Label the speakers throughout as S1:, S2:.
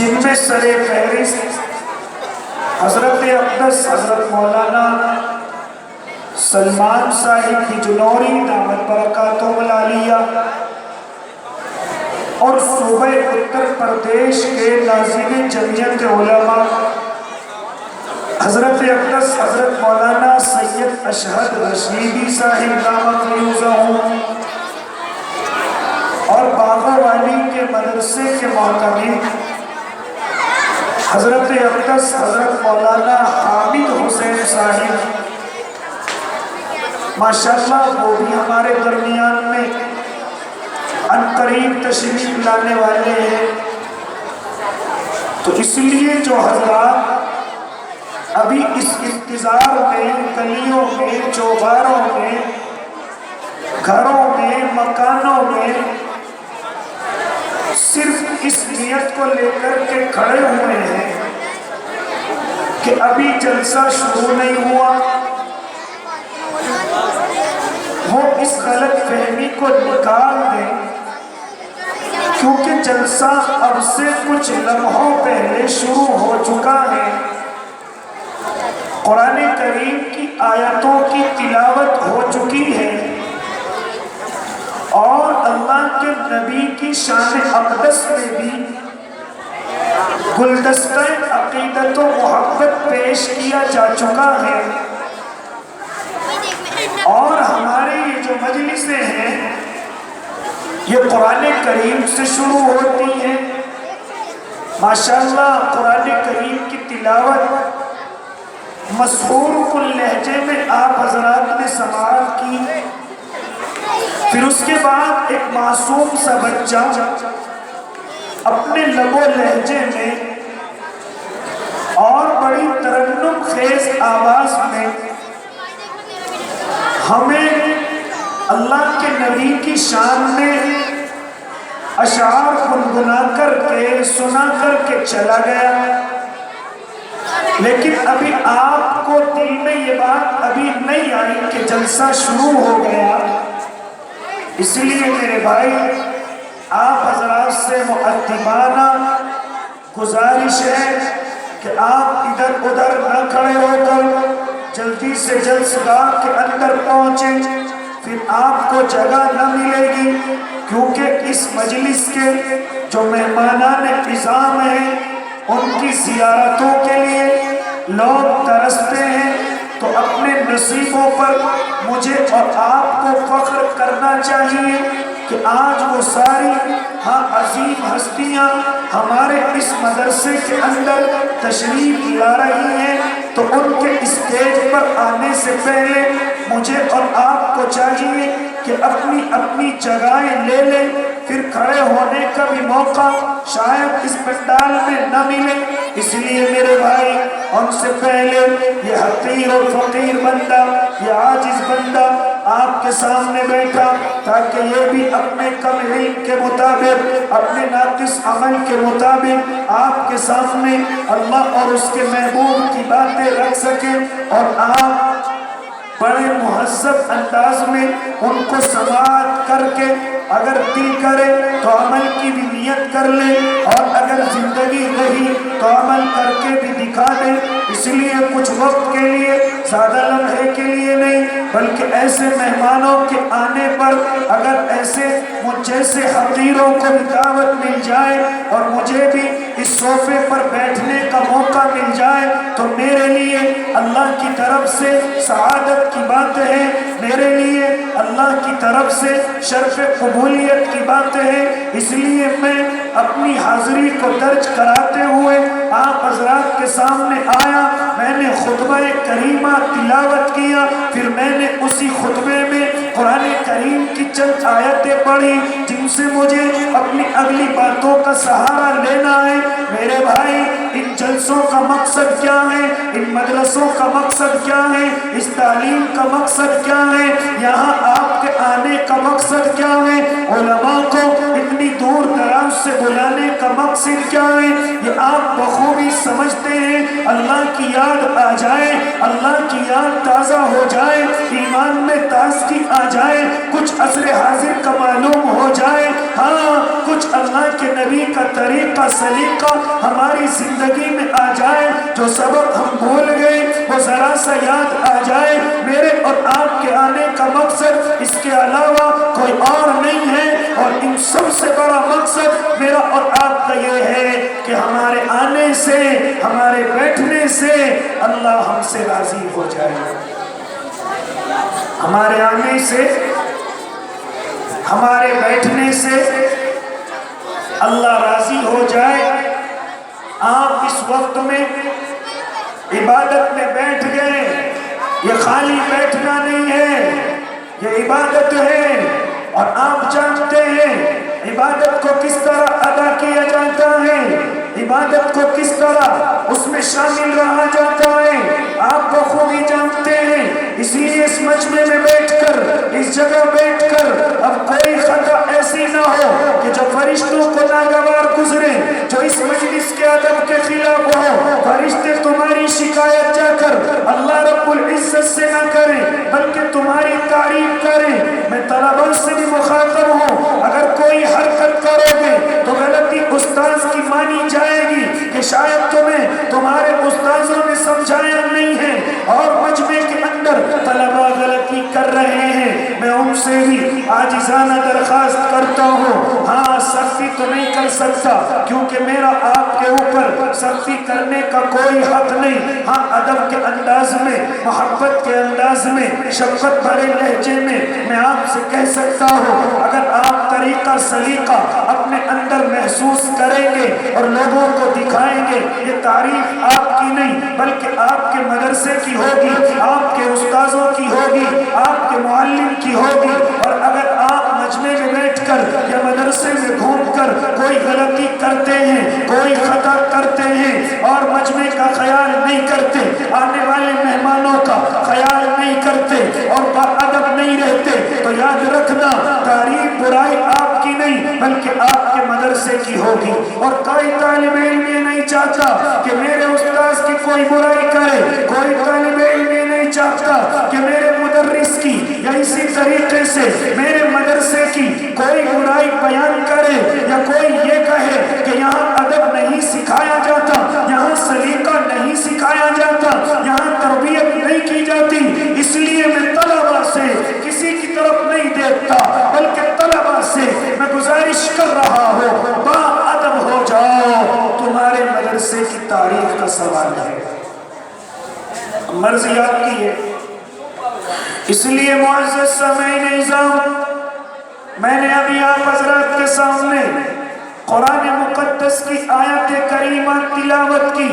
S1: جن میں سر فہرست حضرت اقدس حضرت مولانا سلمان صاحب کی جنوری دامت برکاتہم العالیہ اور صوبہ اتر پردیش کے ناظم جمعیت علماء حضرت اقدس حضرت مولانا سید اشہد رشیدی صاحب دامت فیوزہم اور باغہ والی کے مدرسے کے محتمم حضرت اقدس حضرت مولانا حامد حسین صاحب ماشاءاللہ وہ بھی ہمارے درمیان میں عنقریب تشریف لانے والے ہیں۔ تو اس لیے جو حضرات ابھی اس انتظار میں گلیوں میں چوباروں میں گھروں میں مکانوں میں صرف اس نیت کو لے کر کے کھڑے ہوئے ہیں کہ ابھی جلسہ شروع نہیں ہوا، وہ اس غلط فہمی کو نکال دیں، کیونکہ جلسہ اب سے کچھ لمحوں پہلے شروع ہو چکا ہے۔ قرآن کریم کی آیتوں کی تلاوت ہو چکی ہے اور اللہ کے نبی کی شان اقدس میں بھی گلدستہ عقیدت و محبت پیش کیا جا چکا ہے، اور ہمارے یہ جو مجلسیں ہیں یہ قرآن کریم سے شروع ہوتی ہیں۔ ماشاءاللہ قرآن کریم کی تلاوت مسحور کن لہجے میں آپ حضرات نے سماعت کی، پھر اس کے بعد ایک معصوم سا بچہ اپنے لب و لہجے میں اور بڑی ترنم خیز آواز میں ہمیں اللہ کے نبی کی شان میں اشعار گنگنا کر کے سنا کر کے چلا گیا، لیکن ابھی آپ کو دل میں یہ بات ابھی نہیں آئی کہ جلسہ شروع ہو گیا۔ اس لیے میرے بھائی آپ حضرات سے مؤدبانہ گزارش ہے کہ آپ ادھر ادھر نہ کھڑے ہو کر جلدی سے جلسگاہ کے اندر پہنچیں، پھر آپ کو جگہ نہ ملے گی، کیونکہ اس مجلس کے جو مہمانان نظام ہیں ان کی زیارتوں کے لیے لوگ ترستے ہیں، تو اپنے نصیبوں پر مجھے اور آپ کو فخر کرنا چاہیے کہ آج وہ ساری عظیم ہستیاں ہمارے اس مدرسے کے اندر تشریف لا رہی ہیں، تو ان کے اسٹیج پر آنے سے پہلے مجھے اور آپ کو چاہیے کہ اپنی اپنی جگہیں لے لیں، پھر کھڑے ہونے کا بھی موقع شاید اس پنڈال میں نہ ملے۔ اس لیے میرے بھائی ان سے پہلے یہ حقیر اور فقیر بندہ، یہ عاجز بندہ آپ کے سامنے بیٹھا تاکہ یہ بھی اپنے کم علم کے مطابق، اپنے ناقص عمل کے مطابق آپ کے سامنے اللہ اور اس کے محبوب کی باتیں رکھ سکے، اور آپ بڑے مہذب انداز میں ان کو سماعت کر کے اگر دل کرے تو عمل کی بھی نیت کر لے، اور اگر زندگی رہی تو عمل کر کے بھی دکھا دے۔ اس لیے کچھ وقت کے لیے، زیادہ لمحے کے لیے نہیں، بلکہ ایسے مہمانوں کے آنے پر اگر ایسے مجھ جیسے حقیروں کو دعوت مل جائے اور مجھے بھی اس صوفے پر بیٹھنے کا موقع مل جائے تو میرے لیے اللہ کی طرف سے سعادت کی بات ہے، میرے لیے اللہ کی طرف سے شرف قبولیت کی بات ہے۔ اس لیے میں اپنی حاضری کو درج کراتے ہوئے آپ حضرات کے سامنے آیا، میں نے خطبہ کریمہ تلاوت کیا، پھر میں نے اسی خطبے میں قرآن کریم کی چند آیتیں پڑھی جن سے مجھے اپنی اگلی باتوں کا سہارا لینا ہے۔ میرے بھائی ان جلسوں کا مقصد کیا ہے؟ ان مدرسوں کا مقصد کیا ہے؟ اس تعلیم کا مقصد کیا ہے؟ یہاں آپ کے آنے کا مقصد کیا ہے؟ علماء کو اتنی دور دراز سے بلانے کا مقصد کیا ہے؟ یہ آپ بخوبی سمجھتے ہیں۔ اللہ کی یاد آ جائے، اللہ کی یاد تازہ ہو جائے، ایمان میں تازگی آ جائے، کچھ عصر حاضر کا معلوم ہو جائے، ہاں کچھ اللہ کے نبی کا طریقہ سلیقہ ہماری زندگی میں آ جائے، جو سبق ہم بھول گئے وہ ذرا سا یاد آ جائے۔ میرے اور آپ کے آنے کا مقصد اس کے علاوہ کوئی اور نہیں ہے، اور ان سب سے بڑا مقصد میرا اور آپ کا یہ ہے کہ ہمارے آنے سے، ہمارے بیٹھنے سے اللہ ہم سے راضی ہو جائے، ہمارے آنے سے، ہمارے بیٹھنے سے اللہ راضی ہو جائے۔ آپ اس وقت میں عبادت میں بیٹھ گئے، یہ خالی بیٹھنا نہیں ہے، یہ عبادت ہے، اور آپ جانتے ہیں عبادت کو کس طرح ادا کیا جاتا ہے، عبادت کو کس طرح اس میں شامل رہا جاتا ہے، آپ کو خود ہی جانتے ہیں۔ اس لیے اس مجمع میں بیٹھ کر، اس جگہ بیٹھ کر اب کوئی خطا ایسی نہ ہو کہ جو فرشتوں کو ناگوار گزرے، جو اس مجلس کے ادب کے خلاف ہو۔ فرشتے تمہاری شکایت جا کر اللہ رب العزت سے نہ کریں بلکہ تمہاری تعریف کریں۔ میں طلباء سے بھی مخاطب ہوں، اگر کوئی حرکت کرو گے تو غلطی استاذ کی مانی جائے گی کہ شاید تمہیں تمہارے استاذوں نے سمجھایا نہیں ہے، اور مجمع کے اندر طلباء غلطی کر رہے ہیں، میں ان سے بھی عاجزانہ درخواست کرتا ہوں، ہاں سختی تو نہیں کر سکتا کیونکہ میرا آپ کے اوپر سختی کرنے کا کوئی حق نہیں، ہاں ادب کے انداز میں، محبت کے انداز میں، شفقت بھرے لہجے میں آپ سے کہہ سکتا ہوں، اگر آپ طریقہ سلیقہ اپنے اندر محسوس کریں گے اور لوگوں کو دکھائیں گے، یہ تعریف آپ کی نہیں بلکہ آپ کے مدرسے کی ہوگی، آپ کے استاذوں کی ہوگی، آپ کے معلم کی ہوگی، اور اگر آپ مجمع میں بیٹھ کر یا مدرسے میں گھوم کر کوئی غلطی کرتے ہیں، کوئی خطا کرتے ہیں اور مجمع کا خیال نہیں کرتے، آنے والے مہمانوں کا خیال نہیں کرتے اور باادب نہیں رہتے، تو یاد رکھنا تعریف برائی آپ کی نہیں بلکہ آپ کے مدرسے کی ہوگی۔ اور کوئی طالب علم یہ نہیں چاہتا کہ میرے استاذ کی کوئی برائی کرے، کوئی طالب علم یہ نہیں چاہتا کہ میرے مدرس کی یا اسی طریقے سے میرے مدرسے کی کوئی برائی بیان کرے، یا کوئی یہ کہے کہ یہاں ادب نہیں سکھایا جاتا، یہاں سلیقہ نہیں سکھایا جاتا، یہاں تربیت نہیں کی جاتی۔ اس لیے میں طلباء سے کسی کی طرف نہیں دیکھتا بلکہ طلباء سے میں گزارش کر رہا ہوں، با ادب ہو جاؤ، تمہارے مدرسے کی تاریخ کا سوال ہے، مرضی آپ کی ہے۔ اس لیے معزز سامعین نظام، میں نے ابھی آپ حضرات کے سامنے قرآن مقدس کی آیت کریمہ تلاوت کی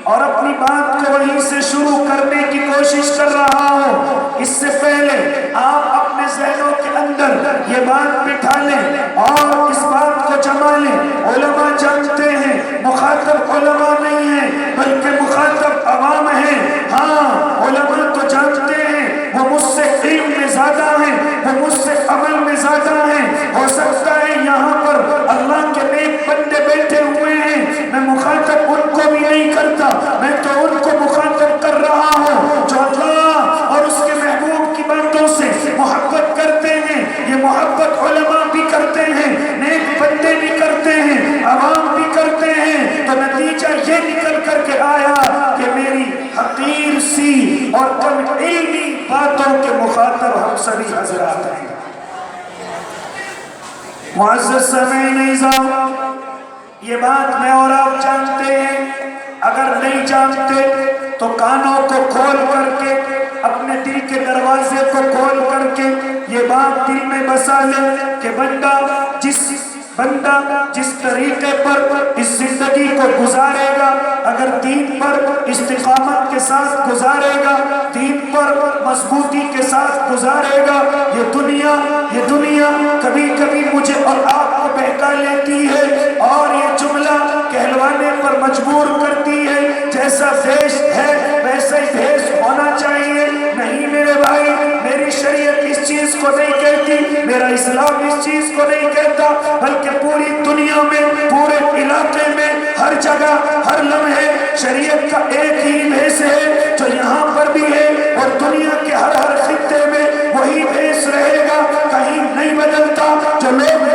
S1: اور اپنی بات کو وہیں سے شروع کرنے کی کوشش کر رہا ہوں۔ اس سے پہلے آپ اپنے ذہنوں کے اندر یہ بات بٹھا لیں اور اس بات کو جما لیں، علماء جانتے ہیں مخاطب علماء نہیں ہیں بلکہ مخاطب عوام ہیں۔ ہاں علماء تو جانتے ہیں وہ مجھ سے علم میں زیادہ ہیں، وہ مجھ سے عمل میں زیادہ ہیں، ہو سکتا ہے یہاں پر اللہ کے نیک بندے بیٹھے ہوئے ہیں، میں مخاطب ان کو بھی نہیں کرتا، میں تو ان کو مخاطب کر رہا ہوں جو اللہ اور اس کے محبوب کی باتوں سے محبت کرتے ہیں۔ یہ محبت علماء بھی کرتے ہیں، نیک بندے بھی کرتے ہیں، عوام بھی کرتے ہیں، تو نتیجہ یہ نکل کر کے آیا کہ میری حقیر سی اور کم علمی باتوں کے مخاطب ہم سبھی حضرات ہیں۔ معزز سامعین نظام، یہ بات میں اور آپ جانتے ہیں، اگر نہیں جانتے تو کانوں کو کھول کر کے، اپنے دل کے دروازے کو کھول کر کے یہ بات دل میں بسا لیں کہ بندہ جس طریقے پر اس زندگی کو گزارے گا، اگر دین پر استقامت کے ساتھ گزارے گا، دین پر مضبوطی کے ساتھ گزارے گا، یہ دنیا کبھی کبھی مجھے اور آپ کو بہکا لیتی ہے اور یہ جملہ کہلوانے پر مجبور کرتی ہے جیسا دیش ہے ویسا ہی بھیس ہونا چاہیے۔ نہیں میرے بھائی، میری شریعت اس چیز کو نہیں کہتی، میرا اسلام اس چیز کو نہیں کہتا، بلکہ پوری دنیا میں، پورے علاقے میں، ہر جگہ، ہر لمحے شریعت کا ایک ہی بھیس ہے جو یہاں پر بھی ہے اور دنیا کے ہر خطے میں وہی بھیس رہے گا، کہیں نہیں بدلتا۔ جو لوگ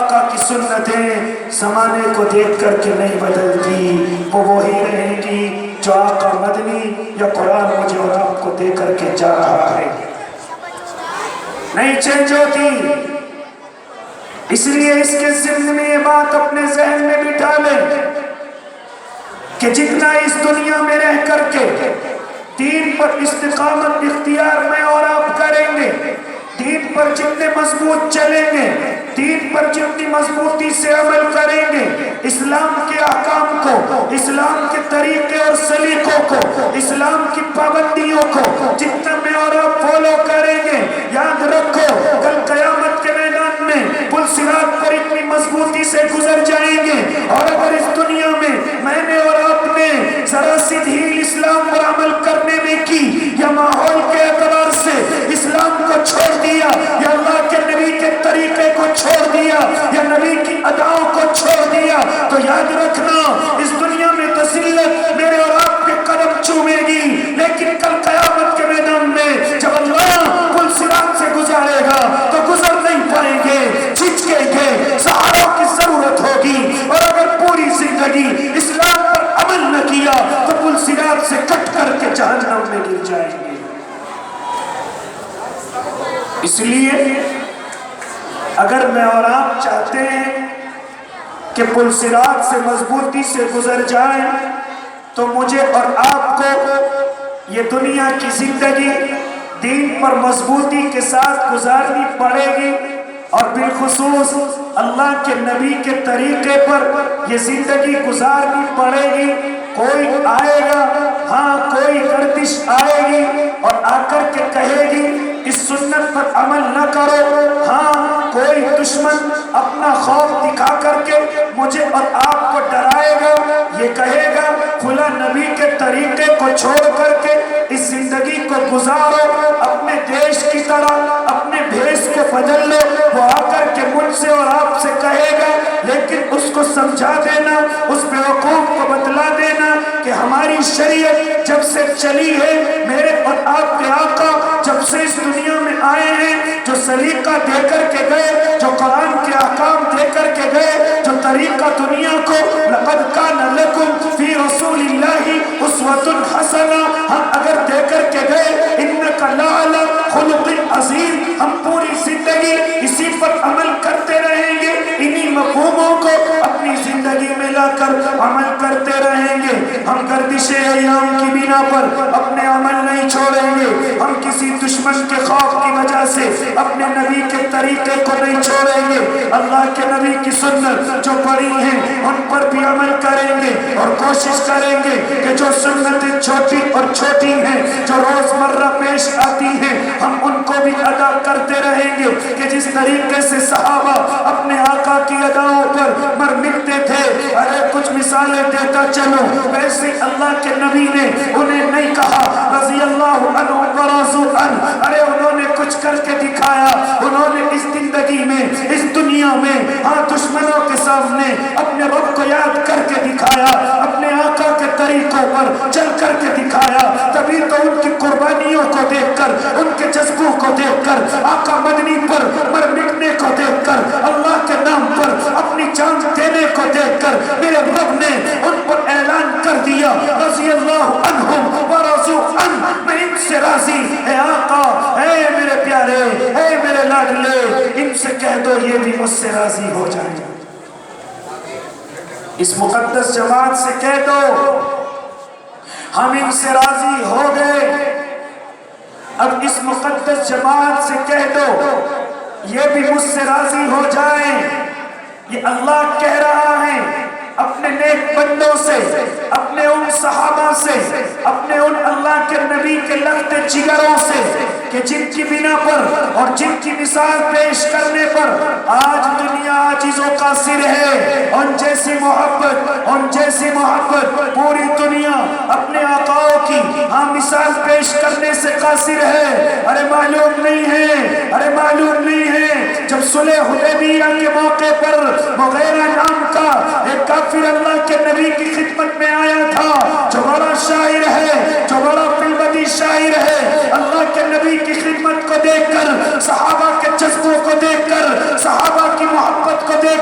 S1: آقا کی سنتیں زمانے کو دیکھ کر کے نہیں بدلتی، وہ وہی رہیں گی جو آقا مدنی یا قرآن مجھے اور آپ کو دے کر کے جا رہا ہے، نہیں چینج ہوتی۔ اس لیے اس کے ذہن میں یہ بات اپنے ذہن میں بٹھا لیں کہ جتنا اس دنیا میں رہ کر کے دین پر استقامت اختیار میں اور آپ کریں گے، دین پر جتنے مضبوط چلیں گے، دین پر جتنی مضبوطی سے عمل کریں گے، اسلام کے احکام کو، اسلام کے طریقے اور سلیقوں کو، اسلام کی پابندیوں کو جتنا میں اور آپ فالو کریں گے، یاد رکھو کل قیامت کے میدان میں پل صراط پر اتنی مضبوطی سے گزر جائیں گے، اور اگر اس دنیا میں نے اور آپ نے ذرا سی ڈھیل اسلام پر عمل کرنے میں کی، یا ماحول کے اعتبار سے اسلام کو چھوڑ دیا، یا اللہ کے نبی کے طریقے کو چھوڑ دیا، یا نبی کی اداؤں کو چھوڑ دیا، تو یاد رکھنا اس دنیا میں تو ذلت میرے اور آپ کے قدم چومے گی، لیکن کل قیامت کے میدان میں جب اللہ پل صراط سے گزارے گا تو گزر نہیں پائیں گے، جھجکیں گے، سہاروں کی ضرورت ہوگی، اور اگر پوری زندگی اسلام پر عمل نہ کیا تو پل صراط سے کٹ کر کے جہنم میں گر جائیں گے۔ اس لیے اگر میں اور آپ چاہتے ہیں کہ پل صراط سے مضبوطی سے گزر جائیں تو مجھے اور آپ کو یہ دنیا کی زندگی دین پر مضبوطی کے ساتھ گزارنی پڑے گی، اور بالخصوص اللہ کے نبی کے طریقے پر یہ زندگی گزارنی پڑے گی۔ کوئی آئے گا، ہاں کوئی گردش آئے گی اور آ کر کے کہے گی اس سنت پر عمل نہ کرو، ہاں کوئی دشمن اپنا خوف دکھا کر کے مجھے اور آپ کو ڈرائے گا، یہ کہے گا کھلا نبی کے طریقے کو چھوڑ کر کے اس زندگی کو گزارو، اپنے دیش کی طرح اپنے بھیس کو بدل لو، وہ آ کر کے مجھ سے اور آپ سے کہے گا، لیکن اس کو سمجھا دینا، اس بیوقوف کو بتلا دینا کہ ہماری شریعت جب سے چلی ہے، میرے اور آپ کے آقا جب سے اس دنیا میں آئے ہیں، جو سلیقہ دے کر کے گئے، جو قرآن کے احکام دے کر کے گئے، جو طریقہ دنیا کو لقد کان لکم فی رسول اللہ اسوۃ حسنہ ہم اگر دے کر کے گئے، انک لعلی خلق عظیم، ہم پوری زندگی اسی پر عمل کرتے رہیں گے، انہی مفہوموں کو اپنی زندگی میں لا کر عمل کرتے رہیں گے۔ ہم گردش ایام کی بنا پر اپنے عمل نہیں چھوڑیں گے، ہم کسی دشمن کے خوف کی وجہ سے اپنے نبی کے طریقے کو نہیں چھوڑیں گے، اللہ کے نبی کی سنت جو پڑھی ہیں ان پر بھی عمل کریں گے، اور کوشش کریں گے کہ جو سنتیں چھوٹی اور چھوٹی ہیں جو روزمرہ پیش آتی ہیں ہم ان کو بھی ادا کرتے رہیں گے، کہ جس طریقے سے صحابہ اپنے آقا کی اداؤں پر مر مٹتے تھے، ارے کچھ مثالیں دیتا چلو، ویسے اللہ کے نبی نے انہیں نہیں کہا رضی اللہ عنہ ورضوا عنہ، ارے انہوں نے کچھ کر کے دکھایا، انہوں نے اس زندگی میں اس دنیا میں ہاں دشمنوں کے سامنے اپنے رب کو یاد کر کے دکھایا، اپنے آقا کے طریقوں پر چل کر کے دکھایا، تبھی تو ان کی قربانیوں کو دیکھ کر، ان کے جذبوں کو دیکھ کر، آقا مدنی پر مر مٹنے کو دیکھ کر، اللہ کے نام پر اپنی جان دینے کو دیکھ کر میرے رب نے ان پر اعلان کر دیا رضی اللہ عنہم ورضوا عنہ، میں ان سے راضی، اے آقا، اے میرے پیارے، اے میرے لاڈلے، ان سے کہہ دو یہ بھی مجھ سے راضی ہو جائیں۔ اس مقدس جماعت سے کہہ دو ہم ان سے راضی ہو گئے، اب اس مقدس جماعت سے کہہ دو یہ بھی مجھ سے راضی ہو جائیں۔ یہ اللہ کہہ رہا ہے اپنے نیک بندوں سے، اپنے ان صحابہ سے، اپنے ان اللہ کے نبی کے لخت جگروں سے کہ جن کی بنا پر اور جن کی مثال پیش کرنے پر آج دنیا عاجزوں کا سر ہے، ان جیسی محبت پوری دنیا اپنے آقاؤں کی ہاں مثال پیش کرنے سے قاصر ہے۔ ارے معلوم نہیں ہے جب صلح حدیبیہ کے موقع پر مغیرہ نام کا ایک کافر اللہ کے نبی کی خدمت میں آیا تھا، جو بڑا شاعر ہے، جو بڑا فلمتی شاعر ہے، اللہ کے نبی کی خدمت کو دیکھ کر، صحابہ کے جذبوں کو دیکھ کر، صحابہ کی محبت کو دیکھ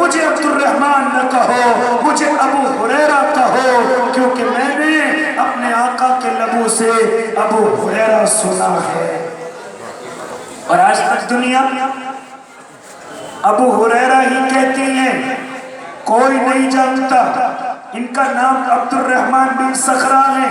S1: مجھے عبدالرحمن نہ کہو، مجھے ابو ہریرہ کہو، کیونکہ میں نے اپنے آقا کے لبوں سے ابو ہریرہ سنا ہے۔ اور آج تک دنیا ابو ہریرہ ہی کہتی ہیں، کوئی نہیں جانتا۔ ان کا نام عبدالرحمن بن صخرہ ہے،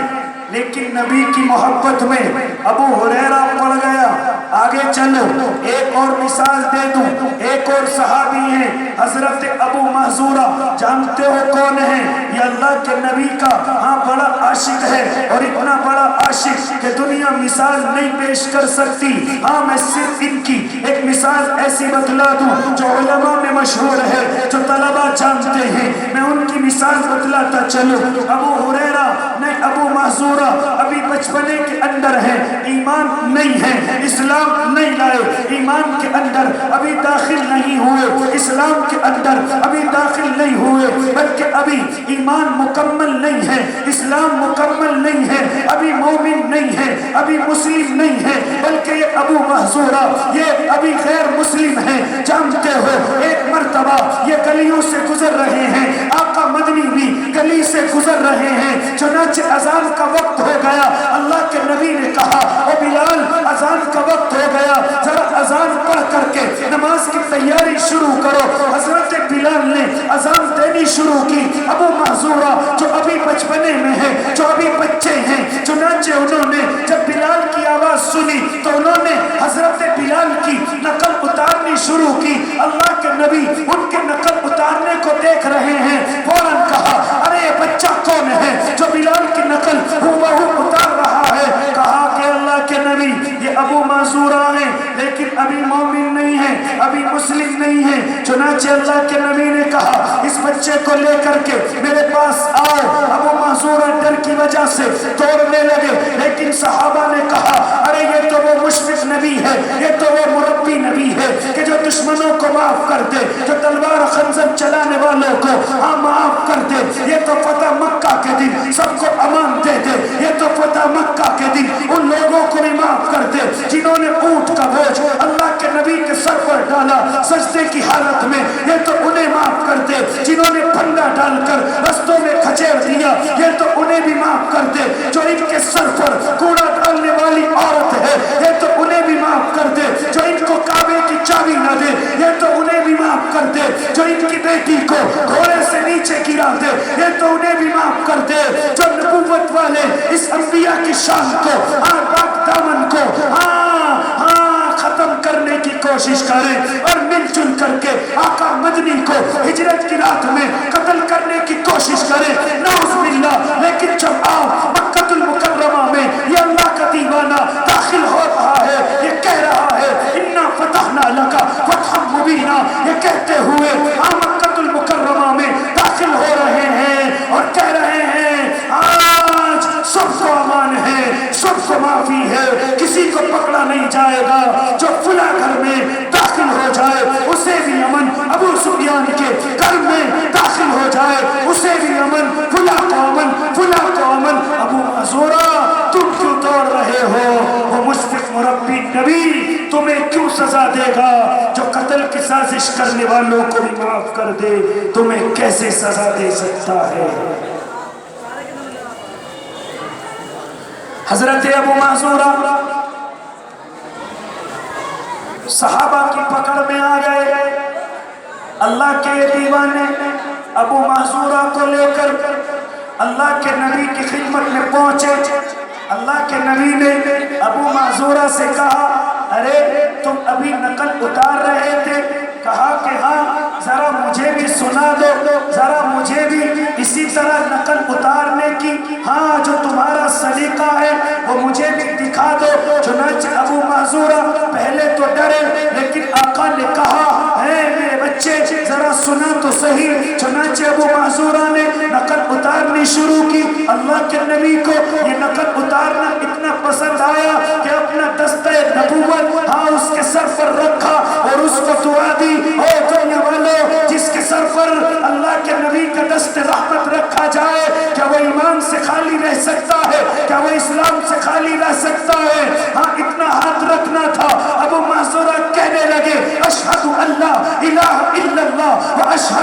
S1: لیکن نبی کی محبت میں ابو ہریرہ پڑ گیا۔ آگے چلو، ایک اور مثال دے دوں، ایک اور صحابی ہیں حضرت ابو محذورہ، جانتے ہو کون ہیں؟ یہ اللہ کے نبی کا ہاں بڑا عاشق ہے، اور اتنا بڑا عاشق کہ دنیا مثال نہیں پیش کر سکتی۔ ہاں میں صرف ان کی ایک مثال ایسی بتلا دوں جو علماء میں مشہور ہے، جو طلبہ جانتے ہیں، میں ان کی مثال بتلاتا چلوں۔ ابو ہریرہ نے ابو محذورہ ابھی بچپنے کے اندر ہیں، ایمان نہیں ہے، اسلام نہیں لائے، ایمان کے اندر ابھی داخل نہیں ہوئے، اسلام کے اندر ابھی داخل نہیں ہوئے، بلکہ ابھی ایمان مکمل نہیں ہے، اسلام مکمل نہیں ہے، ابھی مومن نہیں ہے، ابھی مسلم نہیں ہے، بلکہ یہ ابو محذورہ یہ ابھی غیر مسلم ہے۔ جانتے ہو ایک مرتبہ یہ گلیوں سے گزر رہے ہیں، آقا مدنی بھی گلی سے گزر رہے ہیں، چنانچہ اذان کا وقت ہو گیا۔ اللہ کے نبی نے کہا، او بلال اذان کا وقت ہو گیا، ذرا اذان پڑھ کر کے نماز کی تیاری شروع کرو۔ حضرت بلال نے اذان دینی شروع کی۔ ابو محذورہ جو ابھی بچپنے میں ہے، جو ابھی بچے ہیں، چنانچہ انہوں نے جب بلال کی آواز سنی تو انہوں نے حضرت بلال کی نقل اتارنی شروع کی۔ اللہ کے نبی ان کے نقل اتارنے کو دیکھ رہے ہیں، فوراً کہا، ارے یہ بچہ کون ہے جو بلال کی نقل ہو اتار رہا ہے؟ کہا کہ اللہ کے نبی یہ ابو محذورہ ہیں، لیکن ابھی مومن نہیں ہیں، ابھی مسلم نہیں ہیں۔ چنانچہ اللہ کے نبی نے کہا، اس بچے کو لے کر کے میرے پاس آؤ۔ ابو محذورہ ڈر کی وجہ سے دوڑنے لگے، لیکن صحابہ نے کہا، ارے یہ تو وہ مشفق نبی ہے، یہ تو وہ مربی نبی ہے کہ جو دشمنوں کو معاف کر دے، جو تلوار خنجر چلانے والوں کو ہاں معاف کر دے، یہ تو فتح مکہ کے دن سب کو امان دے دے، یہ تو فتح مکہ کے دن ان لوگوں کو بھی معاف کر دے جنہوں نے اونٹ کا بوجھ اللہ کے نبی کے سر پر ڈالا سجدے کی حالت میں، یہ تو انہیں معاف کر دے جنہوں نے پھندا ڈال کر رستوں میں کھچیڑ دیا، یہ تو انہیں بھی معاف کر دے جو ان کے سر پر کوڑا ڈالنے والی عورت ہے، یہ تو انہیں بھی معاف کر دے جو ان کو کعبے کی چابی نہ دے، یہ تو انہیں بھی معاف کر دے جو ان کی بیٹی کو گھوڑے سے نیچے گرا دے، یہ تو انہیں بھی معاف کر دے جو نبوت والے اس انبیاء کی شان کو پاک دامن کو ختم کرنے کی کوشش کریں اور مل جل کر کے آقا مدنی کو ہجرت کی رات میں قتل کرنے کی کوشش کریں، نعوذ باللہ۔ لیکن جب آپ مکہ المکرمہ میں یہ اللہ کا دیوانہ داخل ہو رہا ہے، یہ کہہ رہا ہے انا فتحنا لک فتحا مبینا، یہ کہتے ہوئے مکہ المکرمہ میں داخل ہو رہے ہیں اور کہہ رہے ہیں آج سب کو امان ہے، سب کو معافی ہے، کسی کو پکڑا نہیں جائے گا، جو فلاں گھر میں داخل ہو جائے اسے بھی امن، ابو سفیان کے گھر میں داخل ہو جائے اسے بھی امن، فلاں کو امن، فلاں کو امن۔ ابو محذورہ تم کیوں دوڑ رہے ہو؟ وہ مشفق مربی نبی تمہیں کیوں سزا دے گا؟ جو قتل کی سازش کرنے والوں کو بھی معاف کر دے تمہیں کیسے سزا دے سکتا ہے؟ حضرت ابو محذورہ صحابہ کی پکڑ میں آ گئے، اللہ کے دیوانے ابو محذورہ کو لے کر اللہ کے نبی کی خدمت میں پہنچے۔ اللہ کے نبی نے ابو محذورہ سے کہا، ارے تم ابھی نقل اتار رہے تھے؟ کہا کہ ہاں، ذرا مجھے بھی سنا دو، ذرا مجھے بھی اسی طرح نقل اتارنے کی ہاں جو تمہارا سلیقہ ہے وہ مجھے بھی دکھا دو۔ چنانچہ ابو محذورہ پہلے تو ڈرے، لیکن آقا نے کہا، اے میرے بچے ذرا سنا تو صحیح۔ چنانچہ ابو محذورہ نے نقل اتارنی شروع کی۔ اللہ کے نبی کو یہ نقل اتارنا اتنا پسند آیا کہ اپنا دستہ نبوت اس کے سر پر رکھا اور اس کو دعا دی، اے دنیا والوں جس کے سر پر اللہ کے نبی کا دست رحمت رکھا جائے، کیا وہ ایمان سے خالی رہ سکتا ہے؟ کیا وہ اسلام سے خالی رہ سکتا ہے؟ اتنا ہاتھ رکھنا تھا۔ ابو محذورہ کہنے لگے، اشہد ان لا الہ الا اللہ و اشہد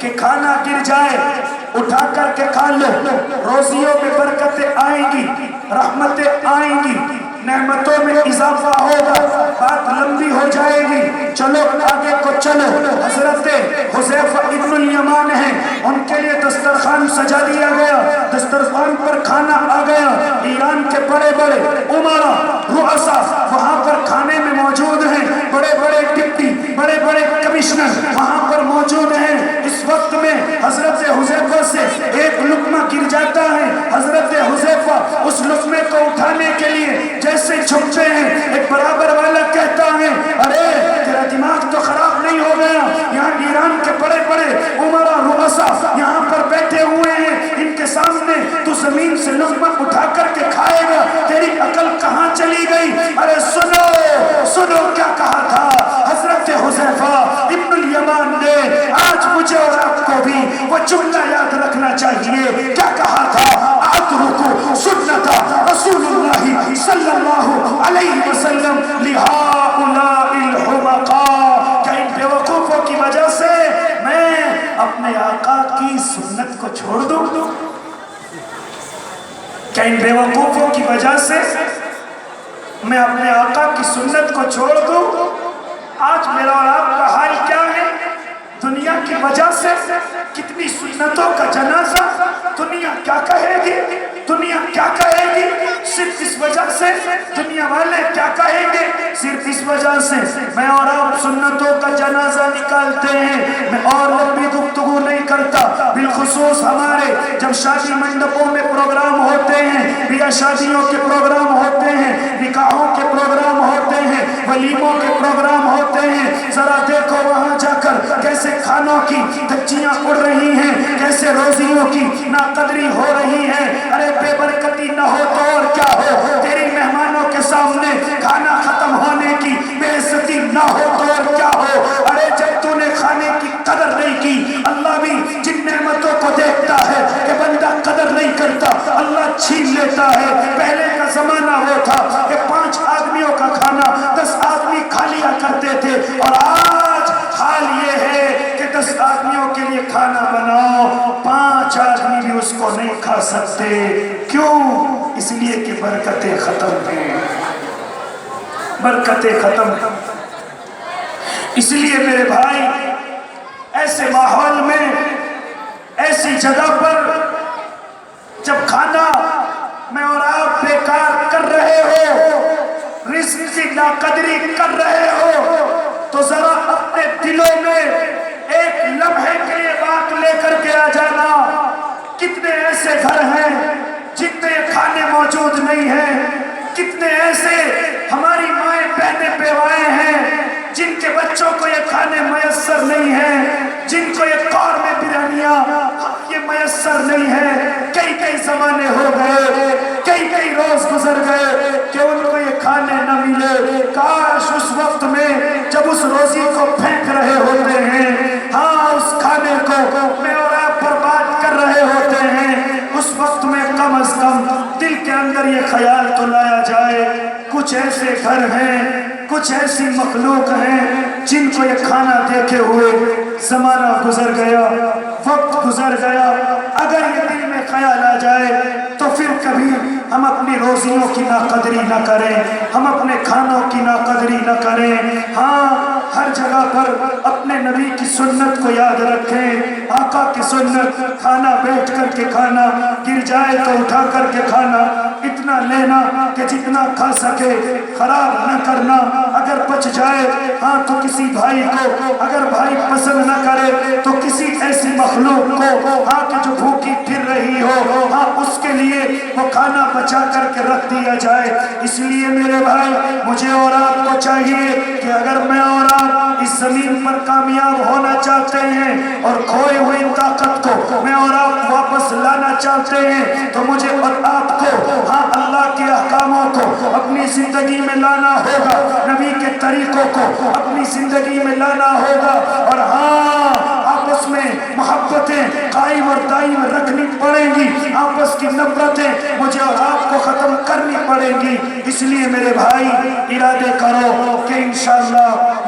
S1: کہ کھانا گر جائے اٹھا کر کے کھا لو، روزیوں میں برکتیں آئیں گی، رحمتیں آئیں گی، نعمتوں میں اضافہ ہوگا، بات لمبی ہو جائے گی، چلو آگے کو چلو۔ حضرت حذیفہ ابن الیمان ہیں، ان کے لیے دسترخوان سجا دیا گیا، دسترخوان پر کھانا آ گیا، ایران کے بڑے بڑے امرا رؤسا وہاں پر کھانے میں موجود ہیں، بڑے بڑے ڈپٹی بڑے بڑے کمشنر وہاں پر موجود ہیں۔ اس وقت میں حضرت حذیفہ سے ایک لقمہ گر جاتا ہے، حضرت حذیفہ اس لقمے کو اٹھانے کے لیے جیسے جھکتے ہیں، ایک برابر والا کہتا ہے ارے تیرا دماغ تو خراب نہیں ہو گیا، یہاں ایران کے بڑے بڑے امرا رؤسا یہاں پر بیٹھے ہوئے ہیں، ان کے سامنے تو زمین سے لقمہ اٹھا کر کے کھائے گا، تیری عقل کہاں چلی گئی؟ ارے سنو سنو کیا کہا تھا حضرت حذیفہ ابن الیمان نے، آج مجھے اور آپ کو بھی وہ جملہ یاد رکھنا چاہیے، کیا کہا تھا؟ اترکوا سنت رسول اللہ صلی اللہ علیہ وسلم لہؤلاء الحمقاء، کہ ان بیوقوفوں کی وجہ سے میں اپنے آقا کی سنت کو چھوڑ دوں؟ کہ ان بیوقوفوں کی وجہ سے میں اپنے آقا کی سنت کو چھوڑ دوں؟ آج میرا اور آپ کا حال کیا ہے؟ دنیا کی وجہ سے کتنی سنتوں کا جنازہ، دنیا کیا کہے گی، دنیا کیا کہے گی، صرف اس وجہ سے دنیا والے کیا کہیں گے، صرف اس وجہ سے میں اور آپ سنتوں کا جنازہ نکالتے ہیں۔ میں اور لمبی گفتگو نہیں کرتا، بالخصوص ہمارے جب شادی منڈپوں میں پروگرام ہوتے ہیں، بیاہ شادیوں کے پروگرام ہوتے ہیں، نکاحوں کے پروگرام ہوتے ہیں، ولیموں کے پروگرام ہوتے ہیں، ذرا دیکھو وہاں جا کر کیسے کھانوں کی دھچیاں اڑ رہی ہیں، کیسے روزیوں کی ناقدری ہو رہی ہے۔ ارے بے برکتی نہ ہو تو اور کیا ہو، تیری مہمانوں کے سامنے کھانا ختم ہونے کی بے عزتی نہ ہو تو اور کیا ہو۔ ارے جب تو نے کھانے کی قدر نہیں کی، اللہ بھی جن نعمتوں کو دیکھتا ہے کہ بندہ قدر نہیں کرتا، اللہ چھین لیتا ہے۔ پہلے کا زمانہ وہ تھا کہ 5 آدمیوں کا کھانا 10 آدمی کھا لیا کرتے تھے، اور آج حال یہ ہے کہ 10 آدمیوں کے لیے کھانا بناؤ، 5 آدمی بھی اس کو نہیں کھا سکتے۔ کیوں؟ اس لیے کہ برکتیں ختم ہیں، برکتیں ختم ہیں۔ اس لیے میرے بھائی ایسے ماحول میں، ایسی جگہ پر جب کھانا میں اور آپ بیکار کر رہے ہو، رزق کی ناقدری کر رہے ہو، تو ذرا اپنے دلوں میں ایک لمحے کے لیے بات لے کر کے آ جانا، کتنے ایسے گھر ہیں جن میں یہ کھانے موجود نہیں ہیں، کتنے ایسے ہماری مائیں بہنیں بیوائیں ہیں جن کے بچوں کو یہ کھانے میسر نہیں ہیں، جن کو یہ قورمے بریانیاں یہ میسر نہیں ہے۔ کئی زمانے ہو گئے، کئی روز گزر گئے کہ ان کو یہ کھانے نہ ملے۔ کاش اس وقت میں جب اس روزی کو پھینک رہے ہوتے ہیں، ہاں اس کھانے کو میں اور آپ برباد کر رہے ہوتے ہیں، اس وقت میں کم از کم دل کے اندر یہ خیال تو لایا جائے کچھ ایسے گھر ہیں، کچھ ایسی مخلوق ہیں جن کو یہ کھانا دیکھے ہوئے زمانہ گزر گیا، وقت گزر گیا۔ اگر یہ دل میں خیال آ جائے تو پھر کبھی ہم اپنی روزیوں کی ناقدری نہ کریں، ہم اپنے کھانوں کی ناقدری نہ کریں۔ ہاں ہر جگہ پر اپنے نبی کی سنت کو یاد رکھیں، آقا کی سنت، کھانا بیٹھ کر کے کھانا، گر جائے تو اٹھا کر کے کھانا، اتنا لینا کہ جتنا کھا سکے، خراب نہ کرنا، اگر بچ جائے ہاں تو کسی بھائی کو، اگر بھائی پسند نہ کرے تو کسی ایسی مخلوق کو ہاں کہ جو بھوکی پھر رہی ہو، ہاں اس کے لیے وہ کھانا بچا کر کے رکھ دیا جائے۔ اس لیے میرے بھائی مجھے اور آپ کو چاہیے کہ اگر میں اور آپ اس زمین پر کامیاب ہونا چاہتے ہیں اور کھوئی ہوئی طاقت کو میں اور آپ واپس لانا چاہتے ہیں تو مجھے اور آپ کو ہاں اللہ کے احکاموں کو اپنی زندگی میں لانا ہوگا، نبی کے طریقوں کو اپنی زندگی میں لانا ہوگا، اور ہاں آپس میں محبتیں قائم اور دائم رکھنی پڑیں گی، آپس کی نفرتیں مجھے اور آپ کو ختم کرنی پڑیں گی۔ اس لیے میرے بھائی ارادے کرو کہ انشاءاللہ